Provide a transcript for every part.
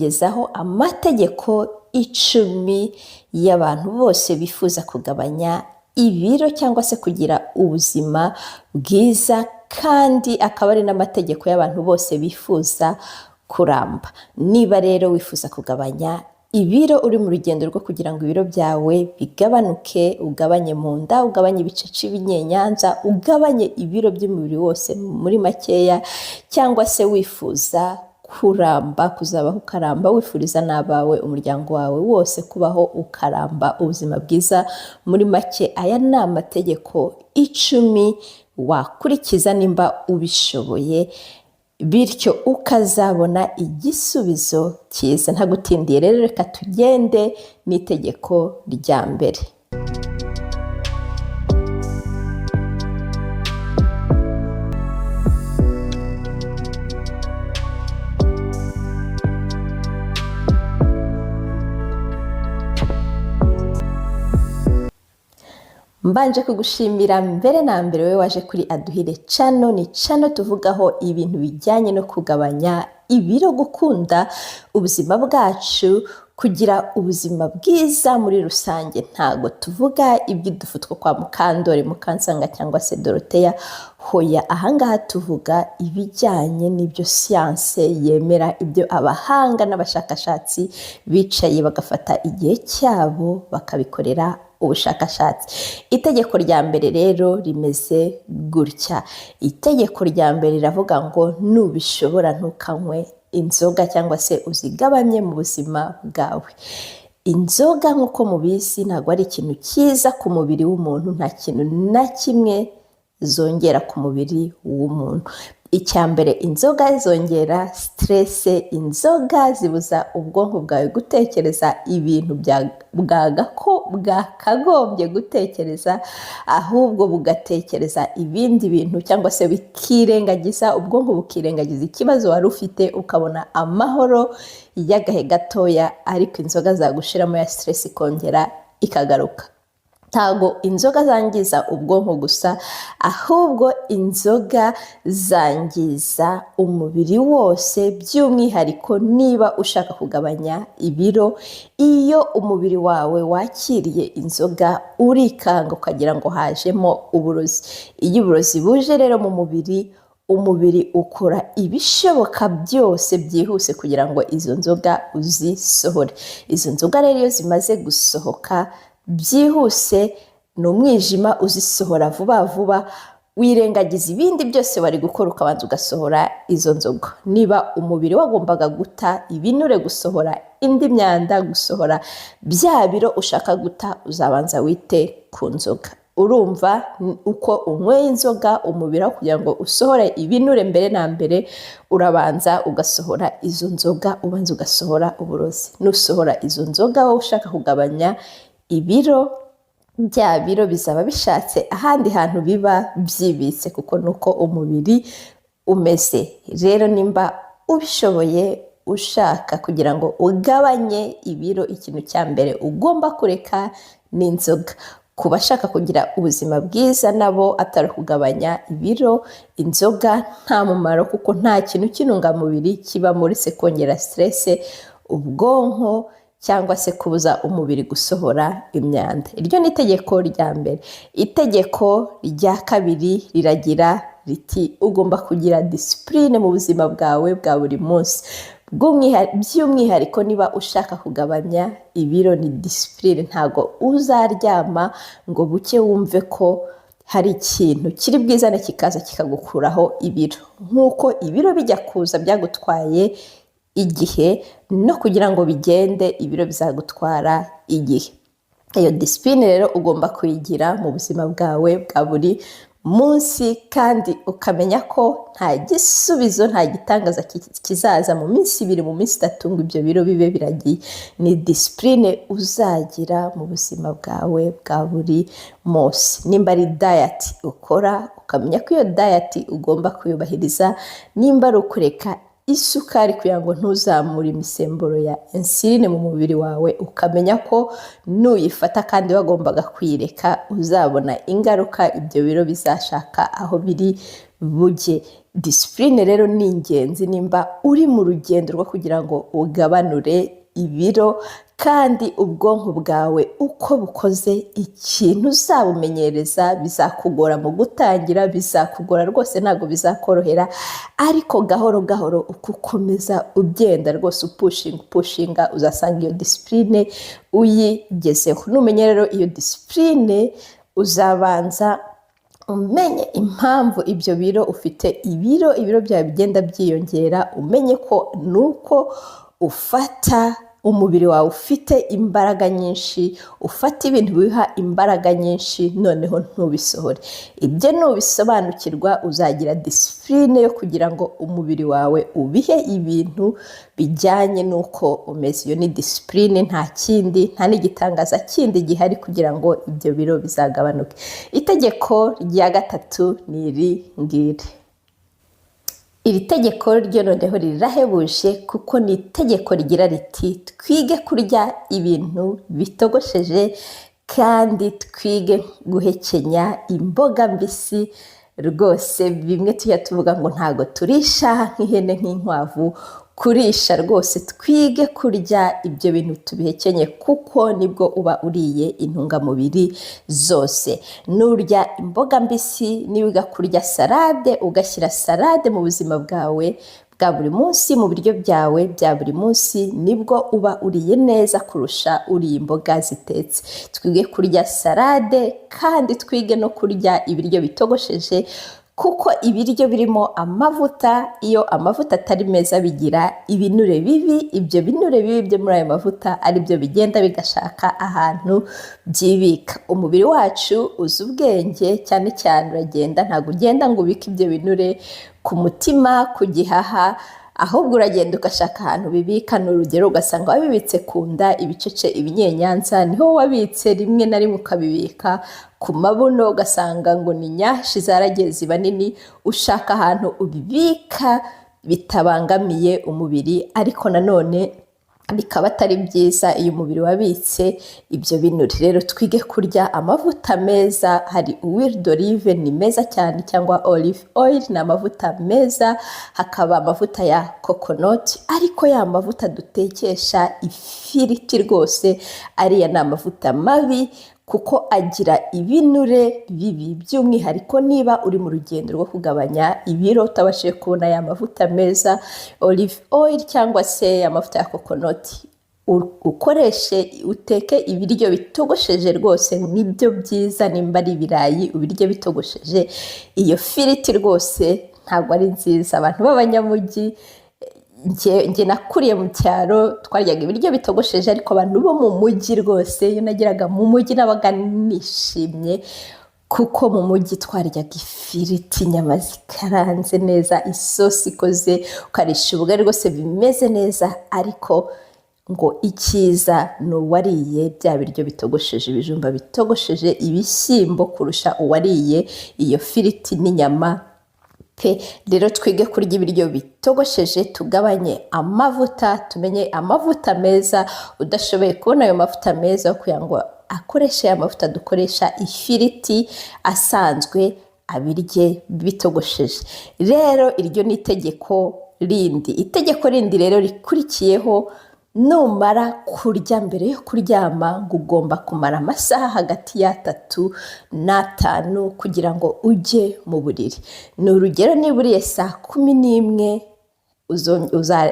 gezaho amategeko 10 y'abantu bose bifuza kugabanya ibiro cyangwa se kugira ubuzima bwiza, kandi akaba ari n'amategeko y'abantu bose bifuza kuramba. Niba rero wifuza kugabanya ibiro, uri mu rugendo rwo kugira ngo ibiro byawe bigabanuke, ugabanye mu nda, ugabanye ibice by'ibinyenyanza, ugabanye ibiro by'umubiri wose muri makeya, cyangwa se wifuza kuramba, kuzabaho ukaramba, wifuriza n'abawe, umuryango wawe wose kubaho ukaramba ubuzima bwiza muri make, aya ni amategeko 10 wakurikiza nimba ubishoboye, bityo ukazabona igisubizo cyiza. Ntagutindiye rero, reka tugende n'itegeko rya mbere. Mbanje kugushimira mbere na mbere we waje kuri Aduhire Channel. Ni channel tuvugaho ibintu bijyanye no kugabanya ibiro, gukunda ubuzima bwacu, kugira ubuzima bwiza muri rusange. Ntago tuvuga iby'udufu two kwa Mukandori, Mukansanga cyangwa se Doroteya, hoya ahangaha tuvuga ibijyanye n'ibyo siyanse yemera, ibyo abahanga n'abashakashatsi bicaye bagafata igihe cyabo bakabikorera ubushakashatsi. Itegeko rya mbere rero rimeze gutya. Itegeko rya mbere riravuga ngo nubishobora ntukanywe inzoga cyangwa se uzigabanye mu buzima bwawe. Inzoga nk'uko mubizi ntabwo ari ikintu cyiza ku mubiri w'umuntu, nta kintu na kimwe zongera ku mubiri w'umuntu. Icya mbere, inzoga zongera stress, inzoga zibuza ubwonko bwawe gutekereza ibintu bwakagombye gutekereza, ahubwo bugatekereza ibindi bintu, cyangwa se bikirengagiza, ubwonko bukirengagiza ikibazo wari ufite, ukabona amahoro y'agahe gatoya, ariko inzoga zagushiramo ya stress ikongera ikagaruka. Ntago inzoga zangiza ubwonko gusa, ahubwo inzoga zangiza umubiri wose, by'umwihariko niba ushaka kugabanya ibiro. Iyo umubiri wawe wakiriye inzoga urikanga ukagira ngo hajemo uburozi. Iyo uburozi buje rero mu mubiri, umubiri ukora ibishoboka byose byihuse kugira ngo izo nzoga uzisohore. Izo nzoga rero iyo zimaze gusohoka byihuse, ni umwijima, uzisohora vuba vuba, wirengagiza ibindi byose wari gukora, ukabanza ugasohora izo nzoga. Niba umubiri wagombaga guta ibinure, gusohora indi myanda, gusohora bya biro ushaka guta, uzabanza wite ku nzoga. Urumva uko unyweye inzoga, umubiri aho kugira ngo usohore ibinure mbere na mbere, urabanza ugasohora izo nzoga, ubanza ugasohora uburozi. Nusohora izo nzoga wowe ushaka kugabanya ibiro, bya biro bizaba bishatse ahandi hantu biba byibitse, kuko nuko umubiri umeze. Rero nimba ubishoboye, ushaka kugira ngo ugabanye ibiro, ikintu cya mbere ugomba kureka ni inzoga. Ku bashaka kugira ubuzima bwiza nabo atari kugabanya ibiro, inzoga nta mumaro, kuko nta kintu cy'intungamubiri kiba muri kongera stress, ubwonko, cyangwa se kubuza umubiri gusohora imyanda. Iryo ni itegeko rya mbere. Itegeko rya kabiri riragira riti ugomba kugira discipline mu buzima bwawe bwa buri munsi. By'umwihariko niba ushaka kugabanya ibiro, ni discipline. Ntago uzaryama ngo buke wumve ko hari ikintu kiri bwizane kikaza kikagukuraho ibiro. Nk'uko ibiro bijya kuza byagutwaye igihe, no kugira ngo bigende ibiro bizagutwara igihe. Iyo discipline rero ugomba kuyigira mu buzima bwawe bwa buri munsi, kandi ukamenya ko nta gisubizo, nta gitangaza kizaza mu minsi 2, mu minsi 3 ngo ibyo biro bibe biragiye. Ni discipline uzagira mu buzima bwawe bwa buri munsi. Nimba ari diet ukora, ukamenya ko iyo diet ugomba kuyubahiriza. Nimba ari ukureka isukari kugira ngo ntuzamure imisemburo ya insuline mu mubiri wawe, ukamenya ko nuyifata kandi wagombaga kwireka uzabona ingaruka, ibyo biro bizashaka aho biri bujye. disipurine rero ni ingenzi nimba uri mu rugendo rwo kugira ngo ugabanure ibiro, kandi ubwonko bwawe uko bukoze ikintu uzabumenyereza bizakugora mu gutangira, bizakugora rwose, ntabwo bizakorohera, ariko gahoro gahoro uko ukomeza ugenda rwose upushinga uzasanga iyo disipurine uyigezeho. Numenya rero iyo disipurine uzabanza umenye impamvu ibyo biro ufite, ibiro byawe bigenda byiyongera, umenye ko nuko ufata umubiri wawe ufite imbaraga nyinshi, ufata ibintu biha imbaraga nyinshi, noneho ntubisohore. Ibyo nubisobanukirwa uzagira disipurine yo kugira ngo umubiri wawe ubihe ibintu bijyanye n'uko umeze. Iyo ni disipurine, nta kindi, nta n'igitangaza kindi gihari kugira ngo ibyo biro bizagabanuke. Itegeko rya gatatu ni iri ngiri. Iri tegeko ryo noneho rirahebuje, kuko ni itegeko rigira riti twige kurya ibintu bitogosheje kandi twige guhekenya imboga mbisi. Rwose bimwe tujya tuvuga ngo ntago turisha nk'ihene nk'inkwavu, kurisha rwose twige kurya ibyo bintu tubihekenye, kuko nibwo uba uriye intungamubiri zose. Nurya imboga mbisi, niwiga kurya salade, ugashyira salade mu buzima bwawe bwa buri munsi, mu biryo byawe bya buri munsi, nibwo uba uriye neza kurusha uriye imboga zitetse. Twige kurya salade kandi twige no kurya ibiryo bitogosheje, kuko ibiryo birimo amavuta, iyo amavuta atari meza bigira ibinure bibi. Ibyo binure bibi byo muri ayo mavuta ari byo bigenda bigashaka ahantu byibika. Umubiri wacu uzi ubwenge cyane cyane, uragenda, ntabwo ugenda ngo ubike ibyo binure ku mutima, ku gihaha, ahubwo uragenda ugashaka ahantu bibika. Ni urugero, ugasanga wabibitse ku nda, ibicece, ibinyenyanza, niho wabitse. Rimwe na rimwe ukabibika ku mabuno, ugasanga ngo ni nyashi zaragiye ziba nini. Ushaka ahantu ubibika bitabangamiye umubiri, ariko nanone bikaba atari byiza iyo umubiri wabitse ibyo binure. Rero twige kurya amavuta meza. Hari huile d'olive, ni meza cyane, cyangwa olive oil, ni amavuta meza. Hakaba amavuta ya coconut, ariko ya mavuta dutekesha ifiriti rwose, ariya ni amavuta mabi, kuko agira ibinure bibi. By'umwihariko niba uri mu rugendo rwo kugabanya ibiro utabashije kubona ya mavuta meza, olive oil cyangwa se amavuta ya coconut, ukoreshe, uteke ibiryo bitogosheje rwose, nibyo byiza. Nimba ari ibirayi ubirye bitogosheje, iyo firiti rwose ntabwo ari nziza. Abantu b'abanyamujyi, njye nakuriye mu cyaro, twaryaga ibiryo bitogosheje, ariko abantu bo mu mujyi rwose, iyo nageraga mu mujyi nabaga nishimye, kuko mu mujyi twaryaga ifiriti, inyama zikaranze neza, isosi ikoze, ukarisha ubugari rwose bimeze neza. Ariko ngo icyiza ni uwariye bya biryo bitogosheje, ibijumba bitogosheje, ibishyimbo, kurusha uwariye iyo firiti n'inyama pe. Rero twige kurya ibiryo bitogosheje, tugabanye amavuta, tumenye amavuta meza. Udashoboye kubona ayo mavuta meza kugira ngo akoreshe ya mavuta dukoresha, ifiriti asanzwe abirye bitogosheje. Rero iryo ni itegeko rindi. Itegeko rindi rero rikurikiyeho, numara kurya, mbere yo kuryama, ngo ugomba kumara amasaha hagati y'3 n'5 kugira ngo ujye mu buriri. Ni urugero, niba uriye saa 11,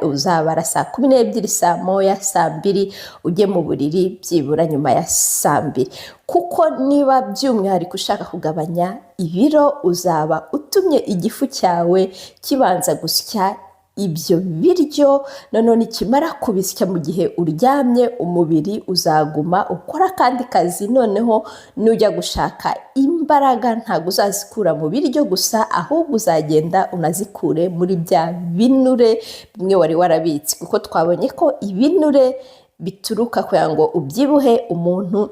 uzabara saa 12, saa 1, saa 2 ujye mu buriri byibura nyuma ya saa 2, kuko niba by'umwihariko ushaka kugabanya ibiro, uzaba utumye igifu cyawe kibanza gusya ibyo biryo. Noneho nikimara kubisya mu gihe uryamye, umubiri uzaguma ukora akandi kazi. Noneho nujya gushaka imbaraga, ntabwo uzazikura mu biryo gusa, ahubwo uzagenda unazikure muri bya binure bimwe wari warabitse, kuko twabonye ko ibinure bituruka kugira ngo ubyibuhe. Umuntu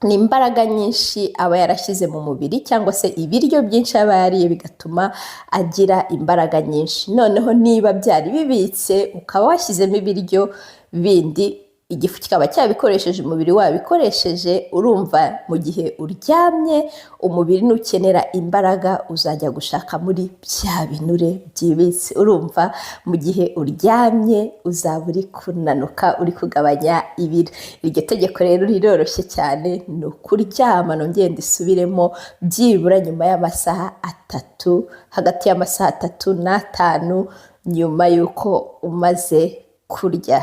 ni imbaraga nyinshi aba yarashyize mu mubiri, cyangwa se ibiryo byinshi aba yariye bigatuma agira imbaraga nyinshi. Noneho niba byari bibitse ukaba washyizemo ibiryo bindi, igifu kikaba cyabikoresheje, umubiri wabikoresheje. Urumva mu gihe uryamye umubiri nukenera imbaraga uzajya gushaka muri bya binure byibitse. Urumva mu gihe uryamye uzaba uri kunanuka, uri kugabanya ibiro. Iryo tegeko rero riroroshye cyane, ni ukuryama, nongeye ndisubiremo, byibura nyuma y'amasaha 3, hagati y'amasaha 3 n'5 nyuma y'uko umaze kurya.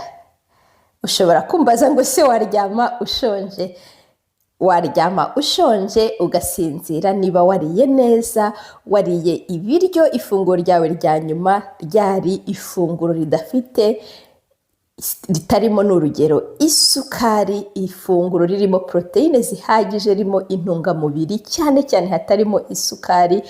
Ushobora kumbaza ngo se waryama ushonje? Waryama ushonje ugasinzira niba wariye neza, wariye ibiryo, ifunguro ryawe rya nyuma ryari ifunguro ritarimo n'urugero isukari, ifunguro ririmo proteine zihagije, ririmo intungamubiri, cyane cyane hatarimo isukari,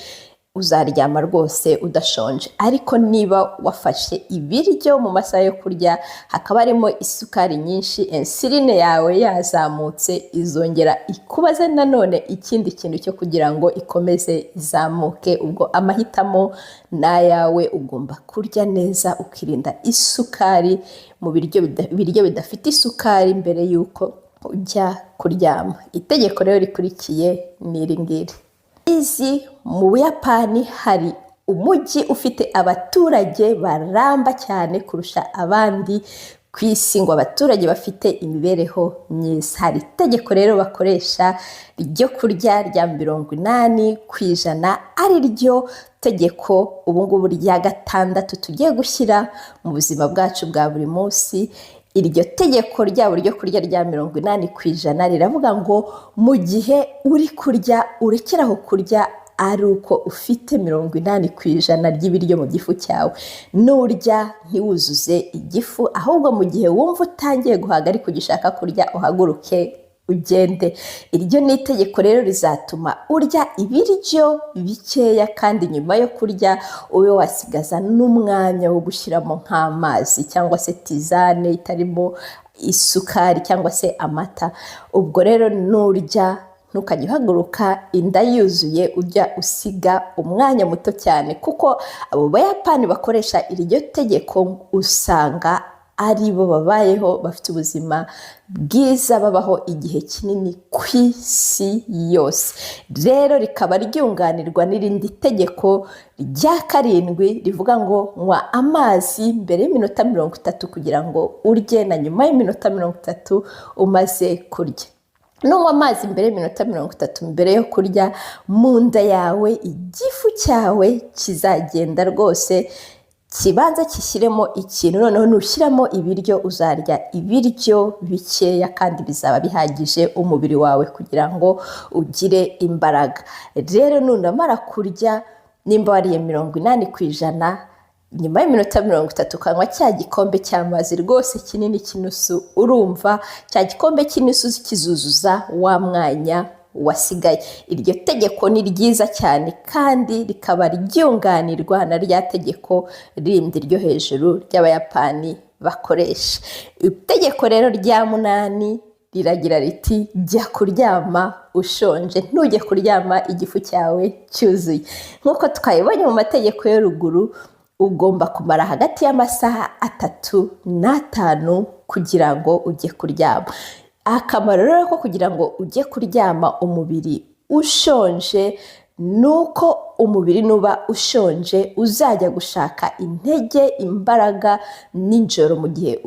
uzaryama rwose udashonje. Ariko niba wafashe ibiryo mu masaha yo kurya hakaba harimo isukari nyinshi, insuline yawe yazamutse, izongera ikubaze nanone ikindi kintu cyo kugira ngo ikomeze izamuke. Ubwo amahitamo n'ayawe, ugomba kurya neza ukirinda isukari mu biryo bidafite isukari mbere y'uko ujya kuryama. Itegeko rero rikurikiye ni iri ngiri. Mu Buyapani hari umujyi ufite abaturage baramba cyane kurusha abandi ku isi, ngo abaturage bafite imibereho myiza. Hari itegeko rero bakoresha ryo kurya rya 80%, ari ryo tegeko ubungubu rya 6 tugiye gushyira mu buzima bwacu bwa buri munsi. Iryo tegeko ryabo ryo kurya rya 80% riravuga ngo mu gihe uri kurya urekeraho kurya ari uko ufite 80% ry'ibiryo mu gifu cyawe. Nurya ntiwuzuze igifu, ahubwo mu gihe wumva utangiye guhaga ariko ugishaka kurya uhaguruke ugende. Iryo ni itegeko rero rizatuma urya ibiryo bikeya, kandi nyuma yo kurya ube wasigaza n'umwanya wo gushyiramo nk'amazi cyangwa se tizane itarimo isukari cyangwa se amata. Ubwo rero nurya ntukajya uhaguruka inda yuzuye, ujya usiga umwanya muto cyane, kuko abo Bayapani bakoresha iryo tegeko usanga ari bo babayeho bafite ubuzima bwiza, babaho igihe kinini ku isi yose. Rero rikaba ryunganirwa n'irindi tegeko rya 7 rivuga ngo nywa amazi mbere y'iminota 30 kugira ngo urye, na nyuma y'iminota 30 umaze kurya. Nunywa amazi mbere y'iminota 30 mbere yo kurya, mu nda yawe igifu cyawe kizagenda rwose kibanza kishyiremo ikintu, noneho nushyiramo ibiryo uzarya ibiryo bikeya kandi bizaba bihagije umubiri wawe kugira ngo ugire imbaraga. Rero nunamara kurya, nimba wariye 80%, nyuma y'iminota 30 ukanywa cya gikombe cy'amazi rwose kinini cy'inusu, urumva cya gikombe cy'inusu kizuzuza wa mwanya wasigaye. Iryo tegeko ni ryiza cyane kandi rikaba ryunganirwa na rya tegeko rindi ryo hejuru ry'Abayapani bakoresha. Itegeko rero rya 8 riragira riti jya kuryama ushonje, ntujye kuryama igifu cyawe cyuzuye. Nk'uko twabibonye mu mategeko yo ruguru, ugomba kumara hagati y'amasaha 3 n'5 kugira ngo ujye kuryama. Akamaro rero ko kugira ngo ujye kuryama umubiri ushonje, nuko umubiri nuba ushonje uzajya gushaka intege, imbaraga nijoro mu gihe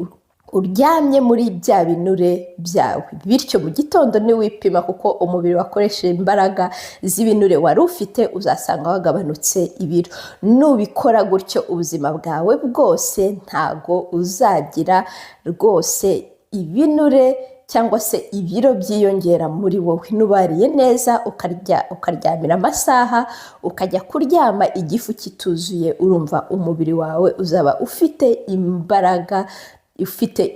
uryamye muri bya binure byawe. Bityo mu gitondo niwipima, kuko umubiri wakoresheje imbaraga z'ibinure wari ufite, uzasanga wagabanutse ibiro. Nubikora gutyo ubuzima bwawe bwose ntago uzagira rwose ibinure cyangwa se ibiro byiyongera muri wowe. Nubariye neza ukaryamira amasaha ukajya kuryama igifu kituzuye, urumva umubiri wawe uzaba ufite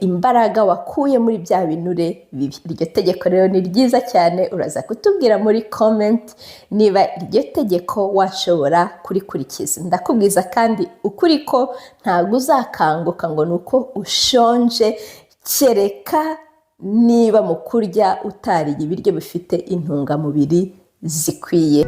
imbaraga wakuye muri bya binure bibi. Iryo tegeko rero ni ryiza cyane, uraza kutubwira muri comment niba iryo tegeko washobora kurikurikiza. Ndakubwiza kandi ukuri ko ntabwo uzakanguka ngo nuko ushonje, kereka niba mu kurya utariye ibiryo bifite intungamubiri zikwiye.